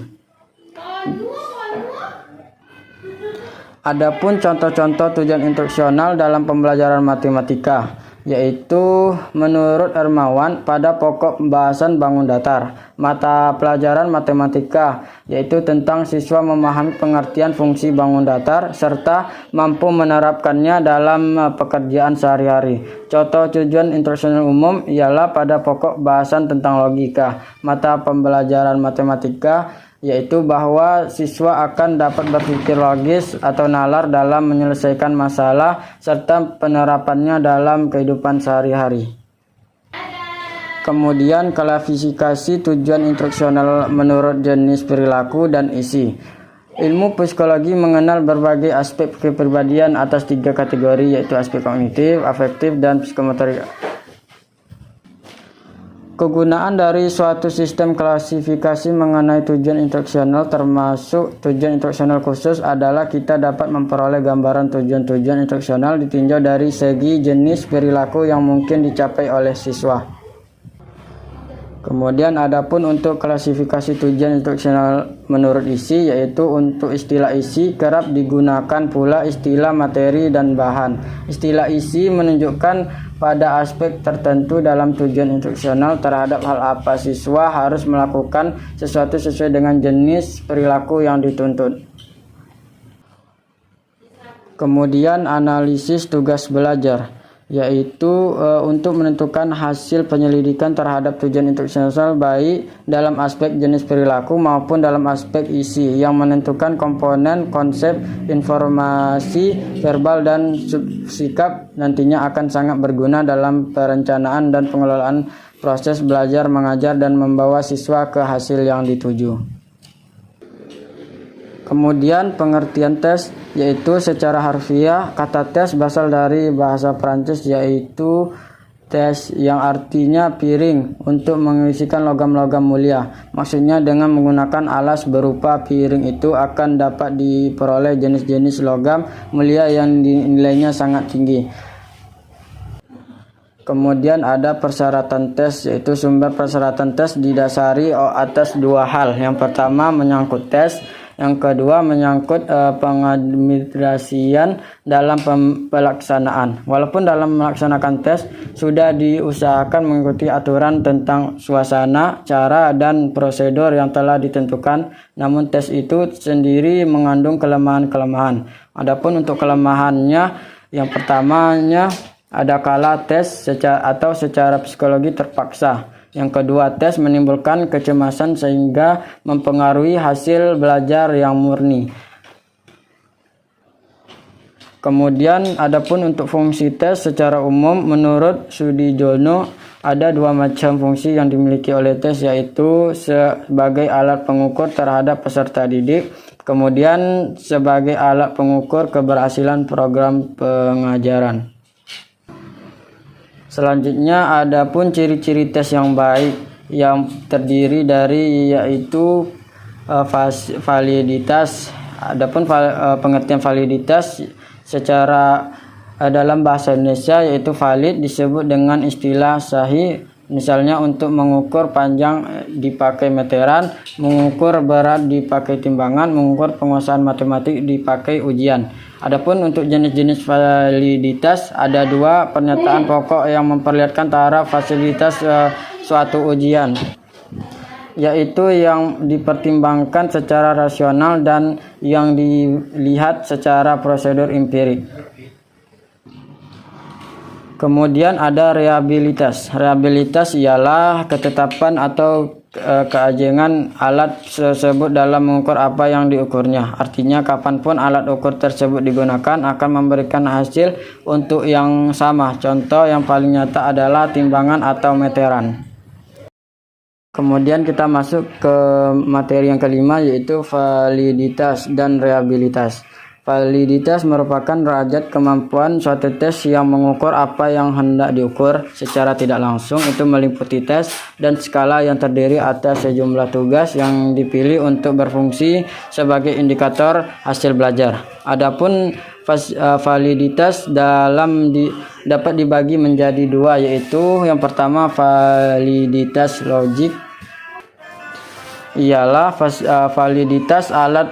Adapun contoh-contoh tujuan instruksional dalam pembelajaran matematika, yaitu menurut Hermawan pada pokok pembahasan bangun datar, mata pelajaran matematika yaitu tentang siswa memahami pengertian fungsi bangun datar serta mampu menerapkannya dalam pekerjaan sehari-hari. Contoh tujuan instruksional umum ialah pada pokok bahasan tentang logika, mata pembelajaran matematika yaitu bahwa siswa akan dapat berpikir logis atau nalar dalam menyelesaikan masalah serta penerapannya dalam kehidupan sehari-hari. Kemudian klasifikasi tujuan instruksional menurut jenis perilaku dan isi. Ilmu psikologi mengenal berbagai aspek kepribadian atas 3 kategori, yaitu aspek kognitif, afektif, dan psikomotorik. Kegunaan dari suatu sistem klasifikasi mengenai tujuan instruksional termasuk tujuan instruksional khusus adalah kita dapat memperoleh gambaran tujuan-tujuan instruksional ditinjau dari segi jenis perilaku yang mungkin dicapai oleh siswa. Kemudian adapun untuk klasifikasi tujuan instruksional menurut isi, yaitu untuk istilah isi kerap digunakan pula istilah materi dan bahan. Istilah isi menunjukkan pada aspek tertentu dalam tujuan instruksional terhadap hal apa siswa harus melakukan sesuatu sesuai dengan jenis perilaku yang dituntut. Kemudian analisis tugas belajar, yaitu untuk menentukan hasil penyelidikan terhadap tujuan instruksional baik dalam aspek jenis perilaku maupun dalam aspek isi yang menentukan komponen konsep informasi verbal dan sikap nantinya akan sangat berguna dalam perencanaan dan pengelolaan proses belajar mengajar dan membawa siswa ke hasil yang dituju. Kemudian pengertian tes, yaitu secara harfiah kata tes berasal dari bahasa Prancis, yaitu tes yang artinya piring untuk mengisikan logam-logam mulia. Maksudnya dengan menggunakan alas berupa piring itu akan dapat diperoleh jenis-jenis logam mulia yang nilainya sangat tinggi. Kemudian ada persyaratan tes, yaitu sumber persyaratan tes didasari atas 2 hal. Yang pertama menyangkut tes, yang kedua menyangkut pengadministrasian dalam pelaksanaan. Walaupun dalam melaksanakan tes sudah diusahakan mengikuti aturan tentang suasana, cara, dan prosedur yang telah ditentukan, namun tes itu sendiri mengandung kelemahan-kelemahan. Adapun untuk kelemahannya, yang pertamanya ada kala tes secara psikologi terpaksa. Yang kedua, tes menimbulkan kecemasan sehingga mempengaruhi hasil belajar yang murni. Kemudian adapun untuk fungsi tes secara umum menurut Sudijono ada dua macam fungsi yang dimiliki oleh tes, yaitu sebagai alat pengukur terhadap peserta didik, kemudian sebagai alat pengukur keberhasilan program pengajaran. Selanjutnya adapun ciri-ciri tes yang baik yang terdiri dari yaitu validitas. Adapun pengertian validitas secara dalam bahasa Indonesia yaitu valid disebut dengan istilah sahih, misalnya untuk mengukur panjang dipakai meteran, mengukur berat dipakai timbangan, mengukur penguasaan matematik dipakai ujian. Adapun untuk jenis-jenis validitas ada dua pernyataan pokok yang memperlihatkan taraf fasilitas suatu ujian, yaitu yang dipertimbangkan secara rasional dan yang dilihat secara prosedur empirik. Kemudian ada reliabilitas. Reliabilitas ialah ketetapan atau keajengan alat tersebut dalam mengukur apa yang diukurnya. Artinya kapanpun alat ukur tersebut digunakan akan memberikan hasil untuk yang sama. Contoh yang paling nyata adalah timbangan atau meteran. Kemudian kita masuk ke materi yang kelima, yaitu validitas dan reliabilitas. Validitas merupakan derajat kemampuan suatu tes yang mengukur apa yang hendak diukur secara tidak langsung. Itu meliputi tes dan skala yang terdiri atas sejumlah tugas yang dipilih untuk berfungsi sebagai indikator hasil belajar. Adapun validitas dapat dibagi menjadi dua, yaitu yang pertama validitas logik, ialah validitas alat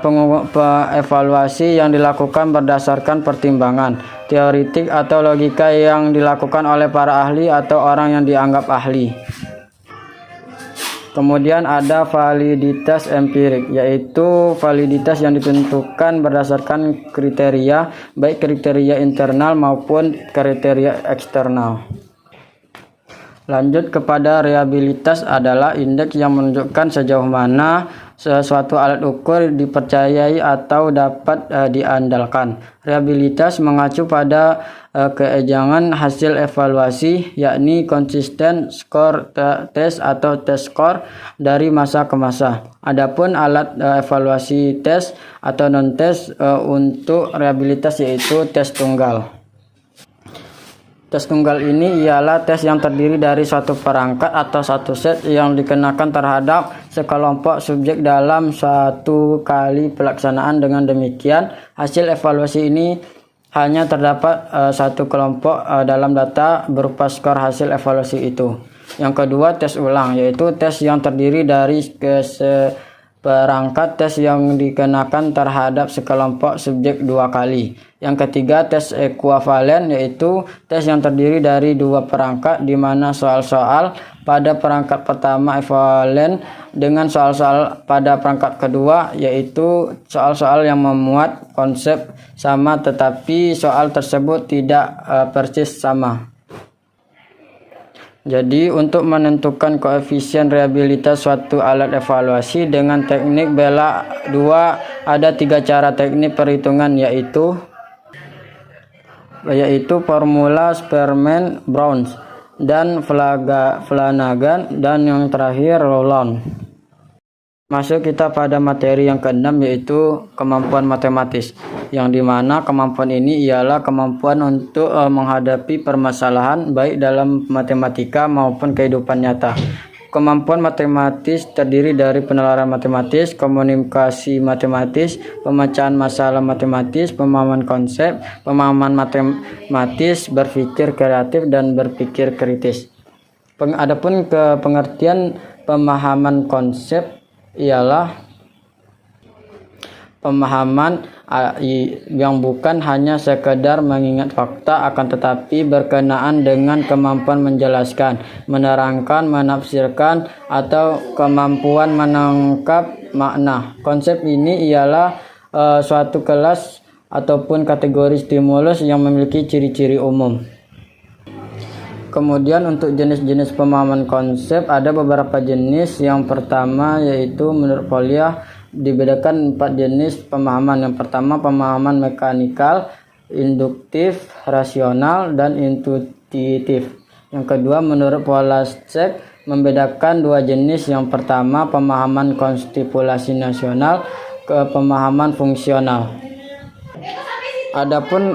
evaluasi yang dilakukan berdasarkan pertimbangan teoritik atau logika yang dilakukan oleh para ahli atau orang yang dianggap ahli. Kemudian ada validitas empirik, yaitu validitas yang ditentukan berdasarkan kriteria, baik kriteria internal maupun kriteria eksternal. Lanjut kepada reliabilitas adalah indeks yang menunjukkan sejauh mana sesuatu alat ukur dipercayai atau dapat diandalkan. Reliabilitas mengacu pada keajengan hasil evaluasi, yakni konsisten skor tes atau test score dari masa ke masa. Adapun alat evaluasi tes atau non-tes untuk reliabilitas yaitu tes tunggal. Tes tunggal ini ialah tes yang terdiri dari suatu perangkat atau satu set yang dikenakan terhadap sekelompok subjek dalam satu kali pelaksanaan. Dengan demikian, hasil evaluasi ini hanya terdapat satu kelompok dalam data berupa skor hasil evaluasi itu. Yang kedua, tes ulang, yaitu tes yang terdiri dari perangkat tes yang dikenakan terhadap sekelompok subjek dua kali. Yang ketiga, tes ekuivalen, yaitu tes yang terdiri dari dua perangkat di mana soal-soal pada perangkat pertama ekuivalen dengan soal-soal pada perangkat kedua, yaitu soal-soal yang memuat konsep sama tetapi soal tersebut tidak persis sama. Jadi untuk menentukan koefisien reliabilitas suatu alat evaluasi dengan teknik BELA 2 ada 3 cara teknik perhitungan, yaitu formula Spearman-Brown dan Flanagan, dan yang terakhir Rowland. Masuk kita pada materi yang keenam, yaitu kemampuan matematis, yang dimana kemampuan ini ialah kemampuan untuk menghadapi permasalahan baik dalam matematika maupun kehidupan nyata. Kemampuan matematis terdiri dari penalaran matematis, komunikasi matematis, pemecahan masalah matematis, pemahaman konsep, pemahaman matematis, berpikir kreatif, dan berpikir kritis. Adapun ke pengertian pemahaman konsep ialah pemahaman yang bukan hanya sekedar mengingat fakta, akan tetapi berkenaan dengan kemampuan menjelaskan, menerangkan, menafsirkan, atau kemampuan menangkap makna. Konsep ini ialah suatu kelas ataupun kategori stimulus yang memiliki ciri-ciri umum. Kemudian untuk jenis-jenis pemahaman konsep ada beberapa jenis. Yang pertama yaitu menurut Polya dibedakan 4 jenis pemahaman. Yang pertama pemahaman mekanikal, induktif, rasional, dan intuitif. Yang kedua menurut Polasek membedakan 2 jenis. Yang pertama pemahaman konstipulasi nasional ke pemahaman fungsional. Adapun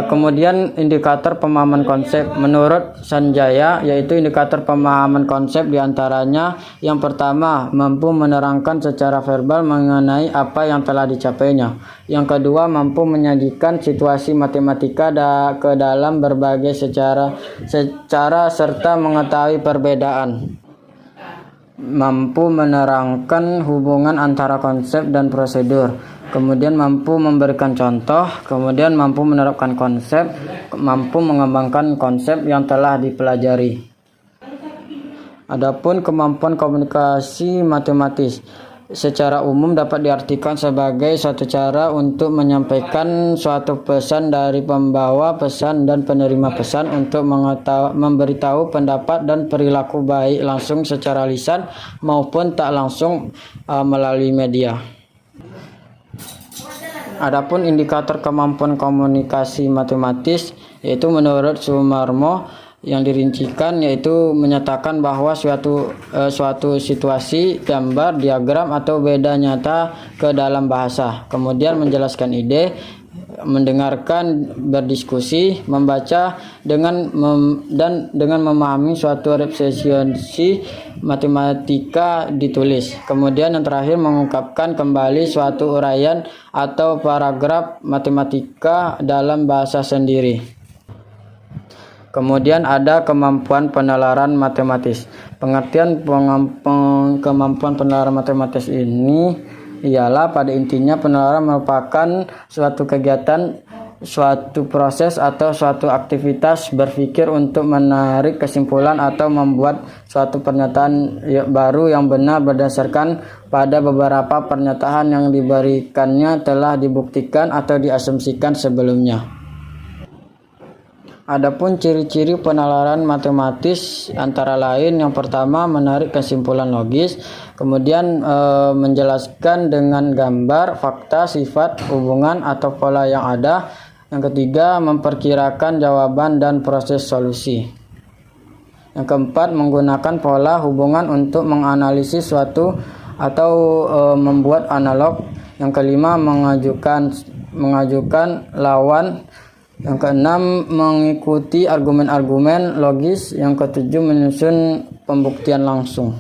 kemudian indikator pemahaman konsep menurut Sanjaya yaitu indikator pemahaman konsep diantaranya yang pertama mampu menerangkan secara verbal mengenai apa yang telah dicapainya. Yang kedua mampu menyajikan situasi matematika ke dalam berbagai secara serta mengetahui perbedaan. Mampu menerangkan hubungan antara konsep dan prosedur. Kemudian mampu memberikan contoh, kemudian mampu menerapkan konsep, mampu mengembangkan konsep yang telah dipelajari. Adapun kemampuan komunikasi matematis secara umum dapat diartikan sebagai suatu cara untuk menyampaikan suatu pesan dari pembawa pesan dan penerima pesan untuk memberitahu pendapat dan perilaku baik langsung secara lisan maupun tak langsung melalui media. Adapun indikator kemampuan komunikasi matematis yaitu menurut Sumarmo yang dirincikan yaitu menyatakan bahwa suatu situasi, gambar, diagram atau beda nyata ke dalam bahasa. Kemudian menjelaskan ide, mendengarkan, berdiskusi, membaca dengan memahami suatu representasi matematika ditulis. Kemudian yang terakhir mengungkapkan kembali suatu uraian atau paragraf matematika dalam bahasa sendiri. Kemudian ada kemampuan penalaran matematis. Pengertian kemampuan penalaran matematis ini ialah pada intinya penalaran merupakan suatu kegiatan, suatu proses atau suatu aktivitas berpikir untuk menarik kesimpulan atau membuat suatu pernyataan baru yang benar berdasarkan pada beberapa pernyataan yang diberikannya telah dibuktikan atau diasumsikan sebelumnya. Adapun ciri-ciri penalaran matematis antara lain yang pertama menarik kesimpulan logis, kemudian menjelaskan dengan gambar, fakta, sifat, hubungan atau pola yang ada. Yang ketiga memperkirakan jawaban dan proses solusi. Yang keempat menggunakan pola hubungan untuk menganalisis suatu atau membuat analog. Yang kelima mengajukan lawan. Yang keenam mengikuti argumen-argumen logis. Yang ketujuh menyusun pembuktian langsung.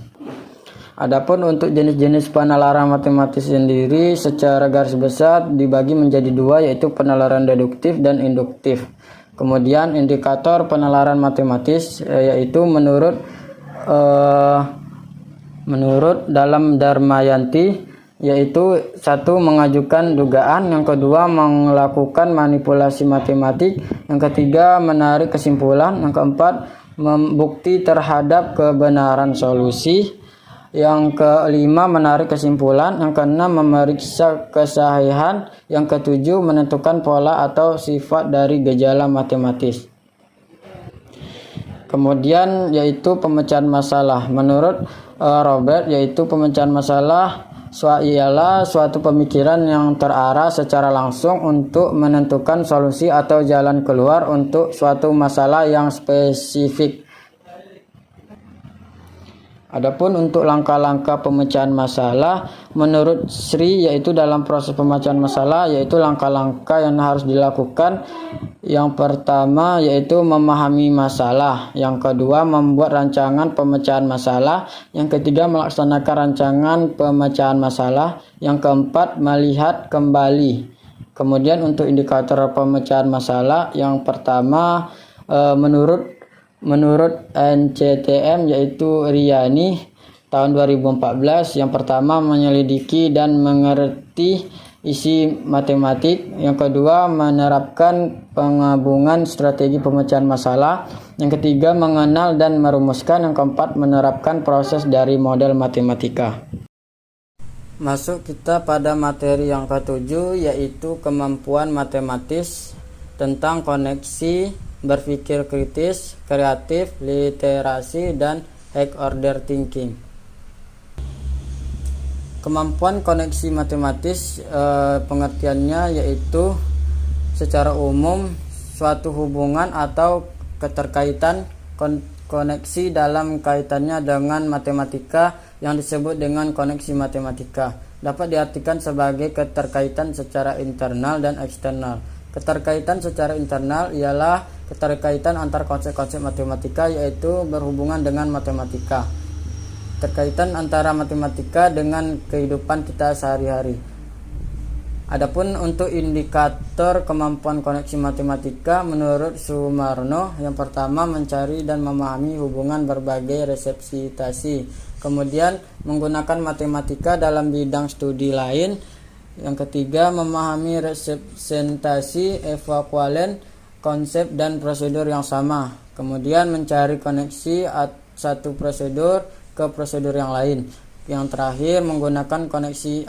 Adapun untuk jenis-jenis penalaran matematis sendiri secara garis besar dibagi menjadi 2 yaitu penalaran deduktif dan induktif. Kemudian indikator penalaran matematis yaitu menurut dalam Dharmayanti yaitu 1 mengajukan dugaan, yang kedua melakukan manipulasi matematik, yang ketiga menarik kesimpulan, yang keempat membukti terhadap kebenaran solusi, yang kelima menarik kesimpulan, yang keenam memeriksa kesahihan, yang ketujuh menentukan pola atau sifat dari gejala matematis. Kemudian yaitu pemecahan masalah. Menurut Robert yaitu pemecahan masalah ialah suatu pemikiran yang terarah secara langsung untuk menentukan solusi atau jalan keluar untuk suatu masalah yang spesifik. Adapun untuk langkah-langkah pemecahan masalah menurut Sri yaitu dalam proses pemecahan masalah yaitu langkah-langkah yang harus dilakukan. Yang pertama yaitu memahami masalah, yang kedua membuat rancangan pemecahan masalah, yang ketiga melaksanakan rancangan pemecahan masalah, yang keempat melihat kembali. Kemudian untuk indikator pemecahan masalah yang pertama menurut NCTM yaitu Riani tahun 2014 yang pertama menyelidiki dan mengerti isi matematik, yang kedua menerapkan penggabungan strategi pemecahan masalah, yang ketiga mengenal dan merumuskan, yang keempat menerapkan proses dari model matematika. Masuk kita pada materi yang ketujuh yaitu kemampuan matematis tentang koneksi berpikir kritis, kreatif, literasi, dan high order thinking. Kemampuan koneksi matematis pengertiannya yaitu secara umum suatu hubungan atau keterkaitan koneksi dalam kaitannya dengan matematika yang disebut dengan koneksi matematika. Dapat diartikan sebagai keterkaitan secara internal dan eksternal. Keterkaitan secara internal ialah keterkaitan antar konsep-konsep matematika yaitu berhubungan dengan matematika. Terkaitan antara matematika dengan kehidupan kita sehari-hari. Adapun untuk indikator kemampuan koneksi matematika menurut Sumarno, yang pertama mencari dan memahami hubungan berbagai representasi, kemudian menggunakan matematika dalam bidang studi lain. Yang ketiga memahami representasi ekuivalen, konsep dan prosedur yang sama, kemudian mencari koneksi satu prosedur ke prosedur yang lain. Yang terakhir menggunakan koneksi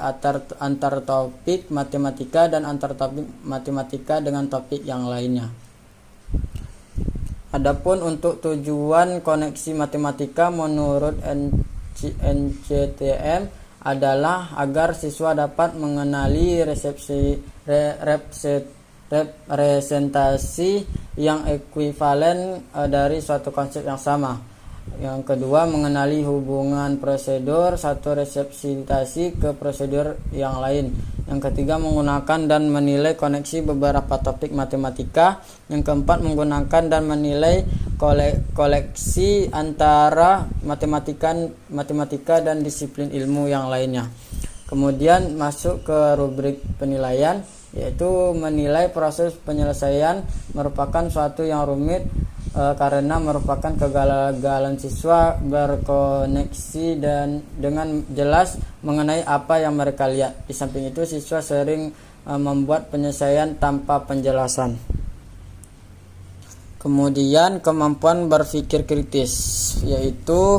antar topik matematika dan antar topik matematika dengan topik yang lainnya. Adapun untuk tujuan koneksi matematika menurut NCTM adalah agar siswa dapat mengenali representasi yang ekuivalen dari suatu konsep yang sama. Yang kedua, mengenali hubungan prosedur satu representasi ke prosedur yang lain. Yang ketiga, menggunakan dan menilai koneksi beberapa topik matematika. Yang keempat, menggunakan dan menilai koleksi antara matematika dan disiplin ilmu yang lainnya. Kemudian masuk ke rubrik penilaian, yaitu menilai proses penyelesaian merupakan suatu yang rumit karena merupakan kegagalan siswa berkoneksi dan dengan jelas mengenai apa yang mereka lihat. Di samping itu, siswa sering membuat penyelesaian tanpa penjelasan. Kemudian kemampuan berpikir kritis, yaitu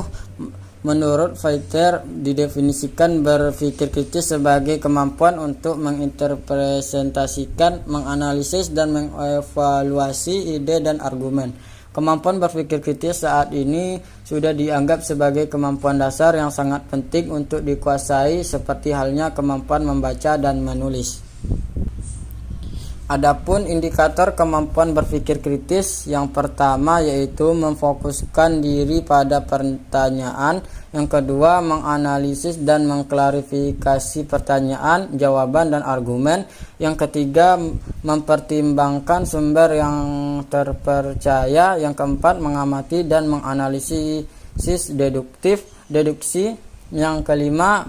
menurut Feiter didefinisikan berpikir kritis sebagai kemampuan untuk menginterpretasikan, menganalisis, dan mengevaluasi ide dan argumen. Kemampuan berpikir kritis saat ini sudah dianggap sebagai kemampuan dasar yang sangat penting untuk dikuasai, seperti halnya kemampuan membaca dan menulis. Adapun indikator kemampuan berpikir kritis, yang pertama yaitu memfokuskan diri pada pertanyaan, yang kedua menganalisis dan mengklarifikasi pertanyaan, jawaban, dan argumen, yang ketiga mempertimbangkan sumber yang terpercaya, yang keempat mengamati dan menganalisis deduksi, yang kelima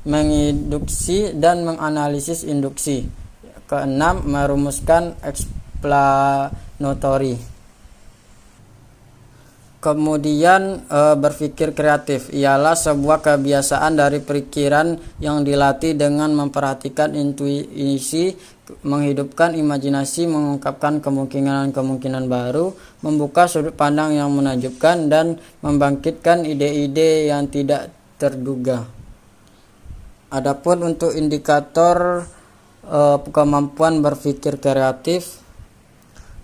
menginduksi dan menganalisis induksi, keenam merumuskan explanatory. Kemudian berpikir kreatif ialah sebuah kebiasaan dari pikiran yang dilatih dengan memperhatikan intuisi, menghidupkan imajinasi, mengungkapkan kemungkinan-kemungkinan baru, membuka sudut pandang yang menakjubkan, dan membangkitkan ide-ide yang tidak terduga. Adapun untuk indikator kemampuan berpikir kreatif,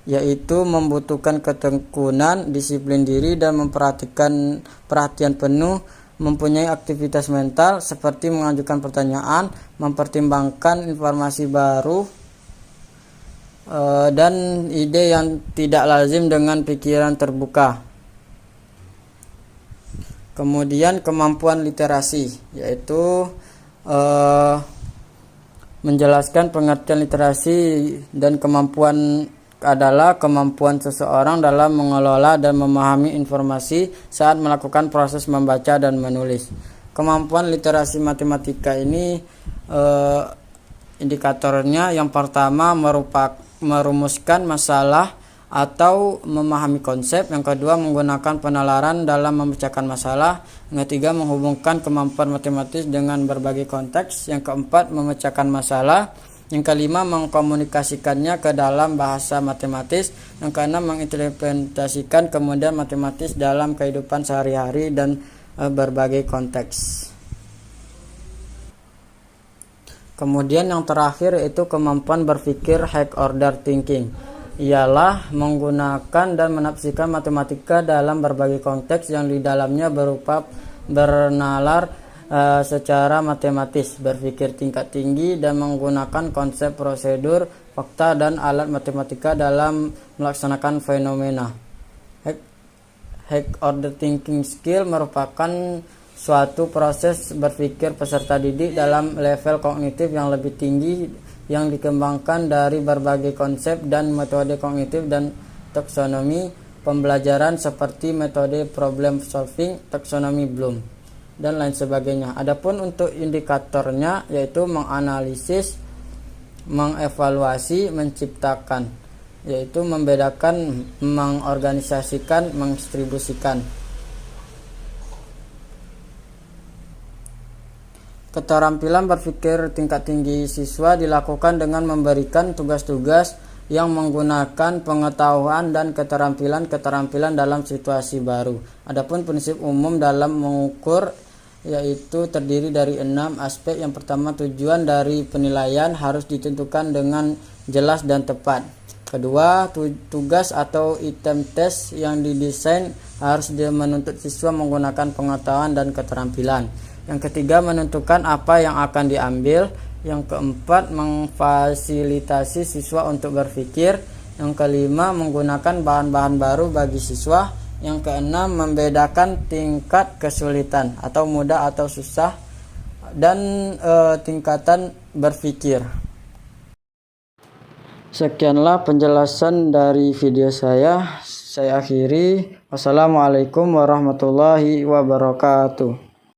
yaitu membutuhkan ketekunan, disiplin diri, dan memperhatikan perhatian penuh, mempunyai aktivitas mental seperti mengajukan pertanyaan, mempertimbangkan informasi baru, dan ide yang tidak lazim dengan pikiran terbuka. Kemudian kemampuan literasi, yaitu menjelaskan pengertian literasi dan kemampuan adalah kemampuan seseorang dalam mengelola dan memahami informasi saat melakukan proses membaca dan menulis. Kemampuan literasi matematika ini indikatornya yang pertama merumuskan masalah atau memahami konsep, yang kedua menggunakan penalaran dalam memecahkan masalah, yang ketiga menghubungkan kemampuan matematis dengan berbagai konteks, yang keempat memecahkan masalah, yang kelima mengkomunikasikannya ke dalam bahasa matematis, yang keenam mengimplementasikan kemudian matematis dalam kehidupan sehari-hari dan berbagai konteks. Kemudian yang terakhir yaitu kemampuan berpikir high order thinking. ialah menggunakan dan menafsirkan matematika dalam berbagai konteks yang di dalamnya berupa bernalar secara matematis, berpikir tingkat tinggi, dan menggunakan konsep prosedur, fakta, dan alat matematika dalam melaksanakan fenomena. High order thinking skill merupakan suatu proses berpikir peserta didik dalam level kognitif yang lebih tinggi yang dikembangkan dari berbagai konsep dan metode kognitif dan taksonomi pembelajaran seperti metode problem solving, taksonomi Bloom, dan lain sebagainya. Adapun untuk indikatornya yaitu menganalisis, mengevaluasi, menciptakan, yaitu membedakan, mengorganisasikan, mendistribusikan. Keterampilan berpikir tingkat tinggi siswa dilakukan dengan memberikan tugas-tugas yang menggunakan pengetahuan dan keterampilan dalam situasi baru. Adapun prinsip umum dalam mengukur yaitu terdiri dari 6 aspek. Yang pertama, tujuan dari penilaian harus ditentukan dengan jelas dan tepat. Kedua, tugas atau item tes yang didesain harus menuntut siswa menggunakan pengetahuan dan keterampilan. Yang ketiga, menentukan apa yang akan diambil. Yang keempat, memfasilitasi siswa untuk berpikir. Yang kelima, menggunakan bahan-bahan baru bagi siswa. Yang keenam, membedakan tingkat kesulitan atau mudah atau susah dan tingkatan berpikir. Sekianlah penjelasan dari video saya. Saya akhiri. Wassalamualaikum warahmatullahi wabarakatuh.